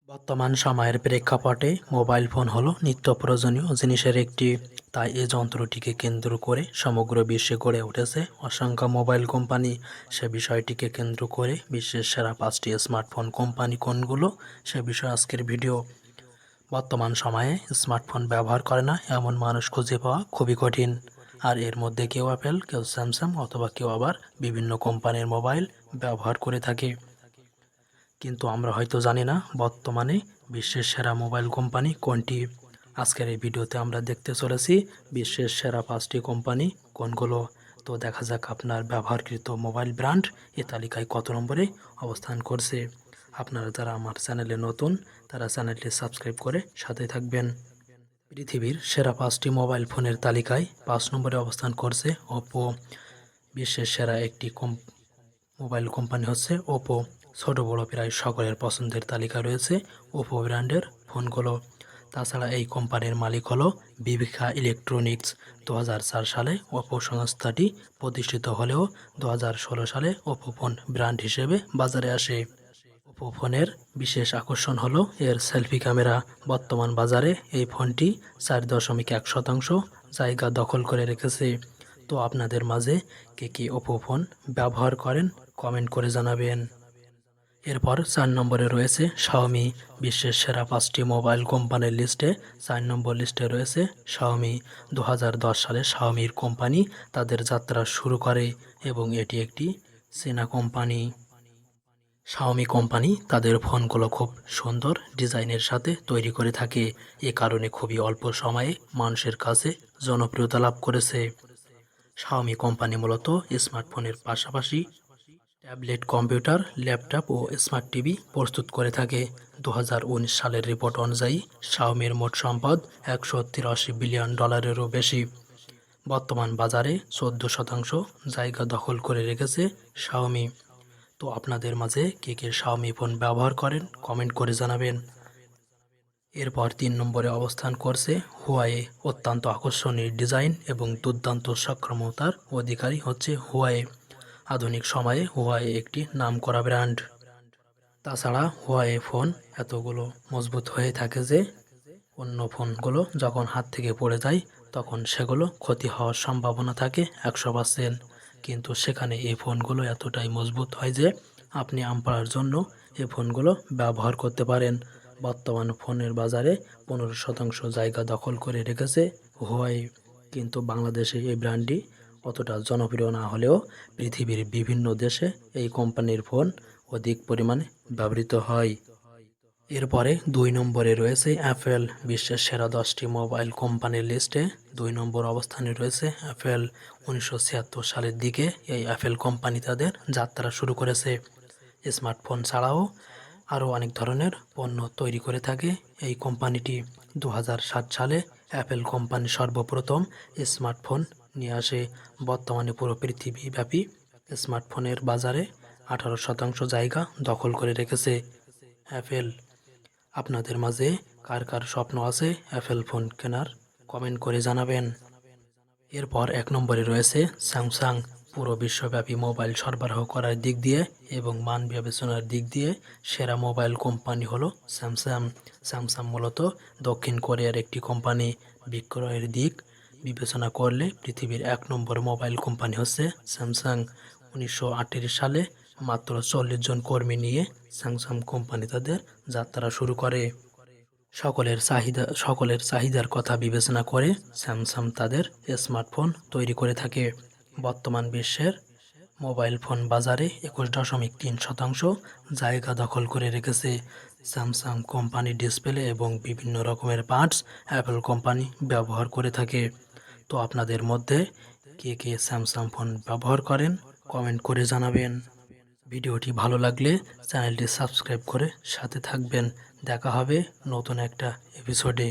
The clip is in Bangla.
বর্তমান সময়ের প্রেক্ষাপটে মোবাইল ফোন হলো নিত্য প্রয়োজনীয় জিনিসের একটি। তাই এ যন্ত্রটিকে কেন্দ্র করে সমগ্র বিশ্বে গড়ে উঠেছে অসংখ্য মোবাইল কোম্পানি। সে বিষয়টিকে কেন্দ্র করে বিশ্বের সেরা 5টি স্মার্টফোন কোম্পানি কোনগুলো, সে বিষয়ে আজকের ভিডিও। বর্তমান সময়ে স্মার্টফোন ব্যবহার করে না এমন মানুষ খুঁজে পাওয়া খুবই কঠিন। আর এর মধ্যে কেউ অ্যাপেল, কেউ স্যামসাং অথবা কেউ আবার বিভিন্ন কোম্পানির মোবাইল ব্যবহার করে থাকে। কিন্তু আমরা হয়তো জানি না বর্তমানে বিশ্বের সেরা মোবাইল কোম্পানি কোনটি। আজকের এই ভিডিওতে আমরা দেখতে চলেছি বিশ্বের সেরা 5টি কোম্পানি কোনগুলো। তো দেখা যাক আপনার ব্যবহারকৃত মোবাইল ব্র্যান্ড এ তালিকায় কত নম্বরে অবস্থান করছে। আপনারা যারা আমার চ্যানেলে নতুন তারা চ্যানেলটি সাবস্ক্রাইব করে সাথে থাকবেন। পৃথিবীর সেরা 5টি মোবাইল ফোনের তালিকায় 5 নম্বরে অবস্থান করছে ওপো। বিশ্বের সেরা একটি মোবাইল কোম্পানি হচ্ছে ওপো। ছোট বড় প্রায় সকলের পছন্দের তালিকা রয়েছে ওপো ব্র্যান্ডের ফোনগুলো। তাছাড়া এই কোম্পানির মালিক হলো বিবিকা ইলেকট্রনিক্স। 2004 সালে ওপো সংস্থাটি প্রতিষ্ঠিত হলেও 2016 সালে ওপো ফোন ব্র্যান্ড হিসেবে বাজারে আসে। ওপো ফোনের বিশেষ আকর্ষণ হলো এর সেলফি ক্যামেরা। বর্তমান বাজারে এই ফোনটি 4.1% জায়গা দখল করে রেখেছে। তো আপনাদের মাঝে কে কে ওপো ফোন ব্যবহার করেন কমেন্ট করে জানাবেন। এরপর 4 নম্বরে রয়েছে শাওমি। বিশ্বের সেরা 5টি মোবাইল কোম্পানির লিস্টে 4 নম্বর লিস্টে রয়েছে শাওমি। 2010 সালে শাওমির কোম্পানি তাদের যাত্রা শুরু করে এবং এটি একটি চীনা কোম্পানি। শাওমি কোম্পানি তাদের ফোনগুলো খুব সুন্দর ডিজাইনের সাথে তৈরি করে থাকে। এ কারণে খুবই অল্প সময়ে মানুষের কাছে জনপ্রিয়তা লাভ করেছে। শাওমি কোম্পানি মূলত স্মার্টফোনের পাশাপাশি ট্যাবলেট, কম্পিউটার, ল্যাপটপ ও স্মার্ট টিভি প্রস্তুত করে থাকে। 2019 সালের রিপোর্ট অনুযায়ী শাওমির মোট সম্পদ $183 বিলিয়নেরও বেশি। বর্তমান বাজারে 14% জায়গা দখল করে রেখেছে শাওমি। তো আপনাদের মাঝে কে কে শাওমি ফোন ব্যবহার করেন কমেন্ট করে জানাবেন। এরপর 3 নম্বরে অবস্থান করছে হুয়াওয়ে। অত্যন্ত আকর্ষণীয় ডিজাইন এবং দুর্দান্ত সক্ষমতার অধিকারী হচ্ছে হুয়াওয়ে। আধুনিক সময়ে হুয়াওয়ে একটি নামকরা ব্র্যান্ড। তাছাড়া হুয়াওয়ে ফোন এতগুলো মজবুত হয়ে থাকে যে অন্য ফোনগুলো যখন হাত থেকে পড়ে যায় তখন সেগুলো ক্ষতি হওয়ার সম্ভাবনা থাকে 100%। কিন্তু সেখানে এই ফোনগুলো এতটাই মজবুত হয় যে আপনি আমপাড়ার জন্য এই ফোনগুলো ব্যবহার করতে পারেন। বর্তমান ফোনের বাজারে 15% জায়গা দখল করে রেখেছে হুয়াওয়ে। কিন্তু বাংলাদেশে এই ব্র্যান্ডটি অতটা জনপ্রিয় না হলেও পৃথিবীর বিভিন্ন দেশে এই কোম্পানির ফোন অধিক পরিমাণে ব্যবহৃত হয়। এরপরে 2 নম্বরে রয়েছে অ্যাপেল। বিশ্বের সেরা 10টি মোবাইল কোম্পানির লিস্টে 2 নম্বর অবস্থানে রয়েছে অ্যাপেল। 1976 সালের দিকে এই অ্যাপেল কোম্পানি তাদের যাত্রা শুরু করেছে। স্মার্টফোন ছাড়াও আরও অনেক ধরনের পণ্য তৈরি করে থাকে এই কোম্পানিটি। 2007 সালে অ্যাপেল কোম্পানি সর্বপ্রথম স্মার্টফোন নিয়ে আসে। বর্তমানে পুরো পৃথিবীব্যাপী স্মার্টফোনের বাজারে 18% জায়গা দখল করে রেখেছে অ্যাপেল। আপনাদের মাঝে কার কার স্বপ্ন আছে অ্যাপেল ফোন কেনার কমেন্ট করে জানাবেন। এরপর 1 নম্বরে রয়েছে স্যামসাং। পুরো বিশ্বব্যাপী মোবাইল সরবরাহ করার দিক দিয়ে এবং মান বিবেচনার দিক দিয়ে সেরা মোবাইল কোম্পানি হলো স্যামসাং। স্যামসাং মূলত দক্ষিণ কোরিয়ার একটি কোম্পানি। বিক্রয়ের দিক বিবেচনা করলে পৃথিবীর 1 নম্বর মোবাইল কোম্পানি হচ্ছে স্যামসাং। 1938 সালে মাত্র 40 জন কর্মী নিয়ে স্যামসাং কোম্পানি তাদের যাত্রা শুরু করে। সকলের চাহিদার কথা বিবেচনা করে স্যামসাং তাদের স্মার্টফোন তৈরি করে থাকে। বর্তমান বিশ্বের মোবাইল ফোন বাজারে 21.3% জায়গা দখল করে রেখেছে স্যামসাং কোম্পানি। ডিসপ্লে এবং বিভিন্ন রকমের পার্টস অ্যাপেল কোম্পানি ব্যবহার করে থাকে। তো আপনাদের মধ্যে কে কে স্যামসাং ফোন ব্যবহার করেন কমেন্ট করে জানাবেন। ভিডিওটি ভালো লাগলে চ্যানেলটি সাবস্ক্রাইব করে সাথে থাকবেন। দেখা হবে নতুন একটা এপিসোডে।